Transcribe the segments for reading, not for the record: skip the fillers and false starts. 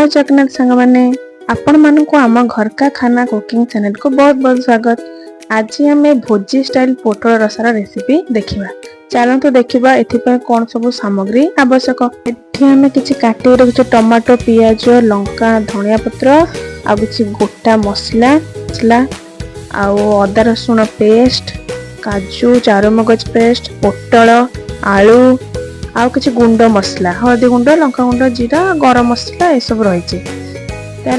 जय जगन्नाथ सांग मैंने आपण मान को आम घर का खाना कुकिंग चैनल को बहुत बहुत स्वागत। आज आम भोजी स्टाइल पोटल रसार रेसिपी देखा। चलतु देखा एपाई कौन सब सामग्री आवश्यक। आम कि काटी रखी टमाटो पियाज लंका धनिया पत्र आ कि गोटा मसला अदा रसुण पेस्ट काजू चारुमगज पेस्ट पोटल आलू आउ किछि गुंड मसला हल्दी गुंड लंका गुंड जीरा गरम मसला ये सब रही।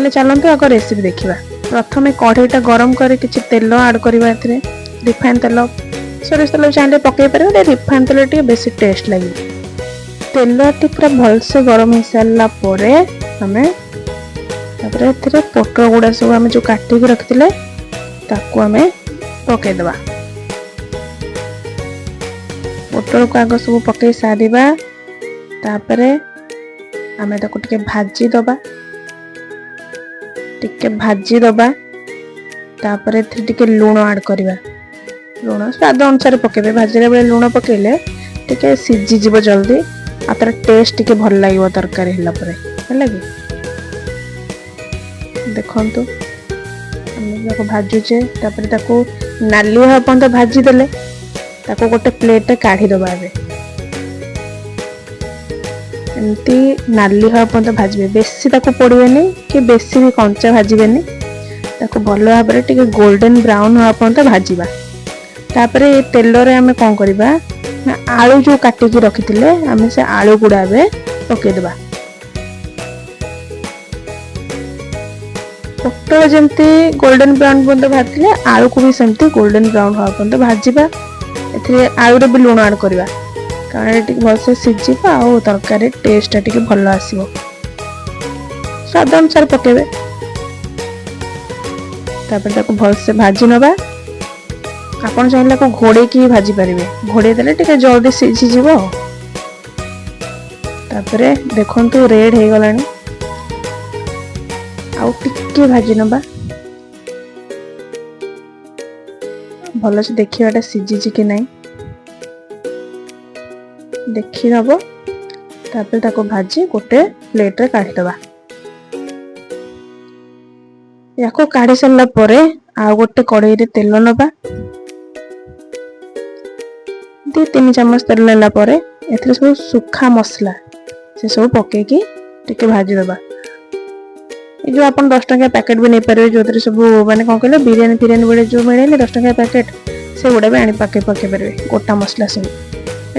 चलते आग रेसिपी देखा। प्रथम कढ़ईटा गरम कर किछि तेल ऐड करबा। रिफाइन तेल सोरिष तेल चाहिए पकई पारे। रिफाइन तेल टे बेसी टेस्ट लगे। तेल पूरा भलसे गरम हो सारा आम पोटल गुड़ा सब आम जो काटिक रखी आम पकईदबा। पोटल को आग सब पकई सारिबा। तापरे आमे ताको टिके भाजी दबा। तापरे टिके लूण ऐड करबा। लूण स्वाद अनुसार पकेबे। भाजीला बेले लूण पकेले टिके सिझी जीव जल्दी आ तार टेस्ट टिके भल लागिवो तरकारी हला परे हला कि देखंतु हम ताको भाजुचे। तापरे ताको नाली हो पंत भाजी देले ताको गोटे प्लेट काढ़ी दबा। एमती नाली हवा पर्यंत भाजबे। बेसी ताको पड़ेनि कि बेसी भी कंचा भाजबेनि। ताको भल भाव में टिके गोल्डन ब्राउन हवा पर्यंत भाजबा। तापरे तेल रे आमे कोन करबा ना आलू जो काटिक रखिथिले आमे से आलू गुडा बे पके देबा। पोटल जेमती गोल्डन ब्राउन पर्यंत भाजले आलू को भी सेमती गोल्डन ब्राउन हवा पर्यंत भाजबा। एथिरे आलू भी लूण ऐड करबा कारण टिके भलसे सिझिबा आ तरकारी टेस्ट टिके भल आसीबो। स्वाद अनुसार पकेबे। तापर ताको भलसे भाजी नबा। आपन चाहिले को घोड़े की भाजी परिबे। घोड़े देले टिके जल्दी सिझि जिवो। तापरे देखंतु रेड हे गलानी आ टिके भाजी नबा। भल से देखिएटा सिझी कि नहीं देखी नब। तापर ताको भाजी गोटे प्लेट रे काढ़ी दबा। याको काढ़ी सारला परे आ गोटे कढ़ई रे तेल नबा। 2-3 चम्मच तेल लेला परे एथरे सब सुखा मसला से सब पके की टिके भाजी दबा। ये जो अपन 10 टंका पैकेट भी नहीं पारे जो सब माने कौन कहले बिरियानी फिरियानी बेले जो मिले 10 टंका पैकेट से गुड़ा भी आनी पके पारे गोटा मसला सब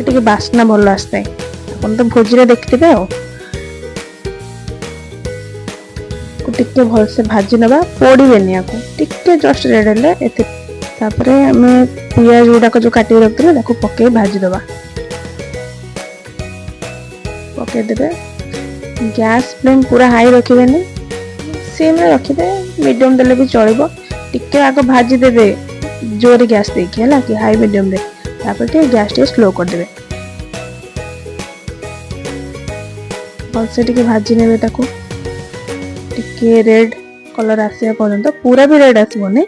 ये बास्ना भल आसता है। अपन तो भोजी देखते टिके भल से भाजी नबा। पोड़ेनि या टिके जस्ट रेड हेले तापरे आम पियाज गुड़ाक जो काटिक रखते पके भाजी दबा। पकईदे। गैस फ्लेम पूरा हाई रखिबेनि सिम रे रखिदे। मीडियम देले भी चलिबो। टिके आग भाजी देबे जोर गैस देखिए है कि हाई मीडियम रे। तापर टे गैस टे स्लो कर देबे। भलसे टिके भाजी नेबे। ताको टिके रेड कलर आसिया पर्यंत पूरा भी रेड आसीबोनी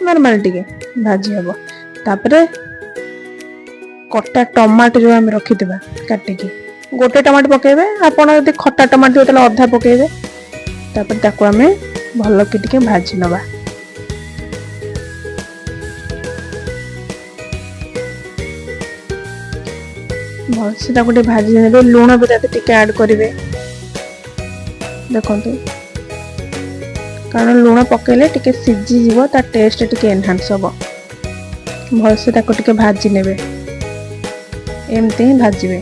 नॉर्मल टिके भाजी हबो। तापर कटा टमाटो जो हम रखिथिबा काटिकी गोटे टमाटो पकेबे। आपण यदि खट्टा टमाटो होतला अधा पकेबे। तापर ताको हमें भल के टिके भाजी नबा। भलसे ताको टे भाजी नेबे। लूण भी ताते टिके ऐड करिवे देखंतु कारण लूण पकेले टिके सिझी जीवो ता टेस्ट टिके एनहांस हबो। भलसे ताको टिके भाजी नेबे। एमते ही भाजीबे।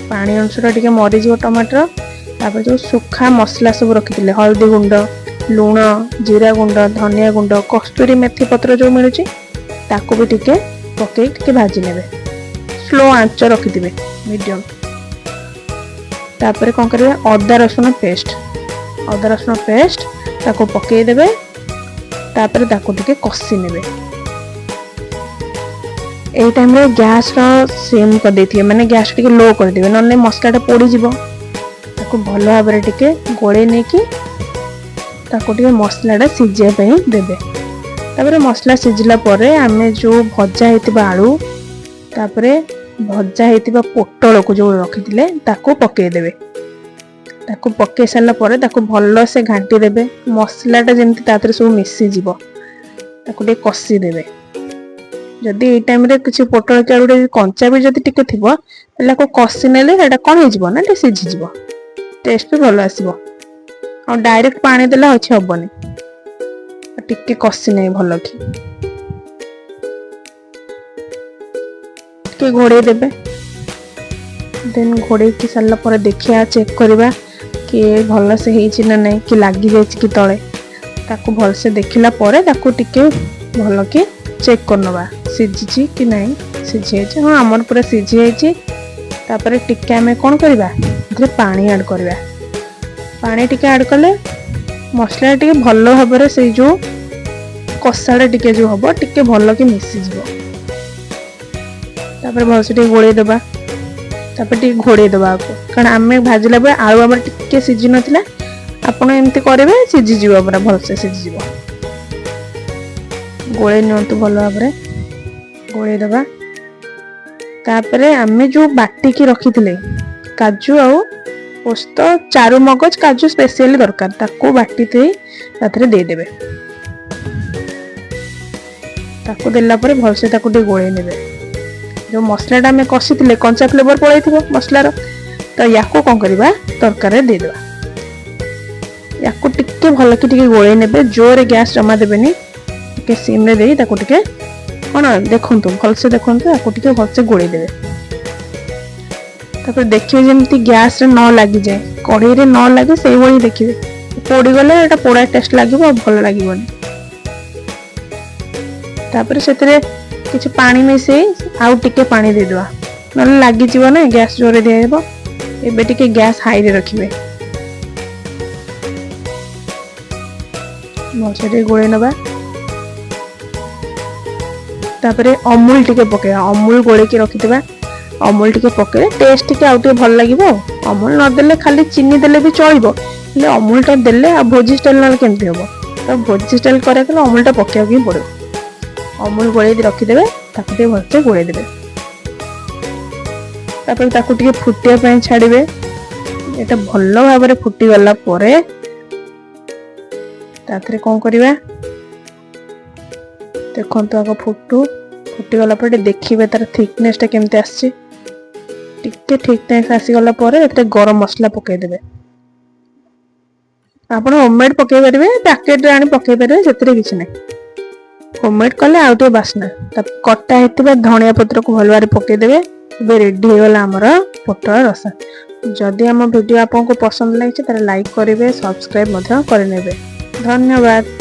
पानी अंशर टिके मरी जीवो टमाटर। तापर जो सुखा मसला सब रखिथिले हल्दी गुंड लूण जीरा गुंड धनिया गुंड कस्तूरी मेथी पत्र जो मिलुची ताको भी टिके पके टिके भाजी नेबे। स्लो आंच रखिथिबे मीडियम। तापर कोन करबे अदा रसुण पेस्ट ताको पके देबे। तापर ताको टिके कसी नेबे। ए टाइम रे गैस रो सिम कर देथिए माने गैस टिके लो कर देबे नने मसलाटा पोड़ी जिवो। ताको भल भाव में टिके गोळे नै कि ताको टिके मसलाटा सिझिया पई देबे। तापर मसला सिझिला परे आमे जो भजा हेतिबा आलू तापर भजा हेतिबा पोटल को जो रखिथिले ताको पके देबे। ताकू पकई सारा पर भल से घाटी देबे मसलाटा जमी तादे सब मिसीज ताकू कषी देबे जदि ये टाइम रे किसी पोटल चाउर कंचा भी जदि टिके थिबो ताले को कषी नेले एटा कोन हिजबो ना टे सिझी जिवो टेस्ट भी भल आसीबो और डायरेक्ट पानी देला अछि हबनी टिके कषी नै भल की घोड़े देबे देन घोड़े की सारा पर देखिया चेक करबा कि भल से हेछि ना नै कि लागी जाइछि कि तळे ताकू भल से देखिला परे ताकू टिके भल के चेक करनबा सिझी कि नहीं सिझी हाँ आमर पूरा सिझी जापर टिके आम कौन करवा पानी ऐड करवा पानी टिके ऐड कले मसला टिके भल भाव से जो कषाड़ा टिके जो हम टिके भल कि मिसीज भल से गोले दबा टिके घोड़े दबा कारण आम भाजिला बेले आलू आम टिके सिझी नाला आपड़ एमती करेंगे सिझीज पूरा भल से सिझीज गोले नियंतु भल भाव गोले दबा तापरे आमे जो बाटी की रखी थिले काजू आउ पोस्त चारु मगज काजू स्पेशली दरकार ताको बाटी थे ताथरे दे देबे ताको देला परे भल से ताको दे गोले नेबे जो मसलाटा आमे कषि थिले कंचा फ्लेवर पळै थिबो मसलार तो याको कोन करबा तरकारी रे दे देबा याको टिके भल कि टिके गोले नेबे जोरे गैस जमा देबेनी टिके सिम रे देई ताको टिके कौन देखु भल से देखु टिके भल से गोले देवे तापर देखिए जमी गैस रे न लगी जाए कढ़ई रे न लगे से भाई देखिए पोड़ी गले एटा पोड़ा टेस्ट लगे भल लगे तापर से किसी पानी मिसई आउ टिके पानी दे देवा न लगी जीव ना गैस जोरे दिया एबे टिके गैस हाई रे रखिबे मछली गोले नबा तापरे अमूल टिके पके अमूल गोले की रखिथिबा अमूल टिके पके टेस्ट टिके आउ टिके भल लागिबो अमूल न देले खाली चीनी देले भी चलिबो ले अमूल टा देले आ भोजी स्टाइल न केमति होबो तो भोजी स्टाइल करे के अमूल टा पके के पड़ो अमूल गोले दी रखि देबे ताकू टिके भल से गोले देबे तापर ताकू टिके फुटिया पय छाडिबे एटा भल भाव रे फुटी गला परे ताथरे कोन करिवा देखो आग फुटी गला पर देखिए तार थिकनेस टा केमती आसी थिकनेस आसीगला गरम मसला पकई देबे आपण होममेड पकई पारे पैकेट आनी पकई पारे से किसी ना होममेड कले आउ टे बास्ना कटा होता धनिया पत्र को भल भाव पकई देबे ए रेडी हो गला आमर पोटल रसा जदि आम वीडियो आपको पसंद लगे तार लाइक करेंगे सब्सक्राइब करने धन्यवाद।